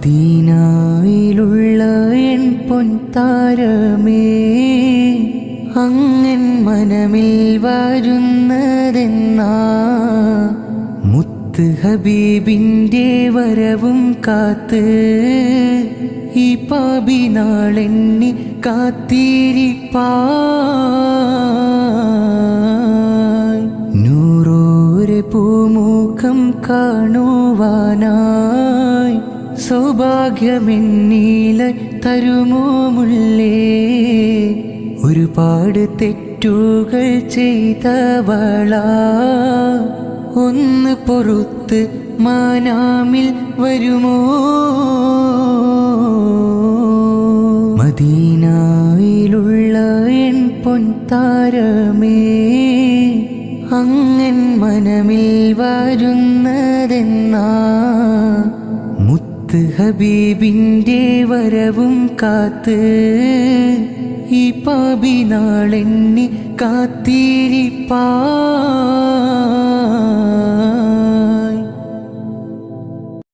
മദീനയിലുള്ള N പൊൻതാരമേ, അങ്ങൻ മനമിൽ വരുന്നതെന്നാ മുത്ത് ഹബീബിൻ്റെ വരവും കാത്ത് ഈ പാപി നാളെണ്ണി കാത്തിരിപ്പാൻ. നൂറോരെ പൂമുഖം കാണുവാനായി സൗഭാഗ്യമെന്നീല തരുമോ മുല്ലേ. ഒരുപാട് തെറ്റുകൾ ചെയ്തവളാ, ഒന്ന് പൊറുത്ത് മാനാമിൽ വരുമോ. മദീനയിലുള്ള എൻ പൊൻതാരമേ, അങ്ങൻ മനമിൽ വരുന്നതെന്നാ മുത്ത് ഹബീബിൻ്റെ വരവും കാത്ത് ഈ പാപി നാളെണ്ണി കാത്തിരിപ്പാൻ.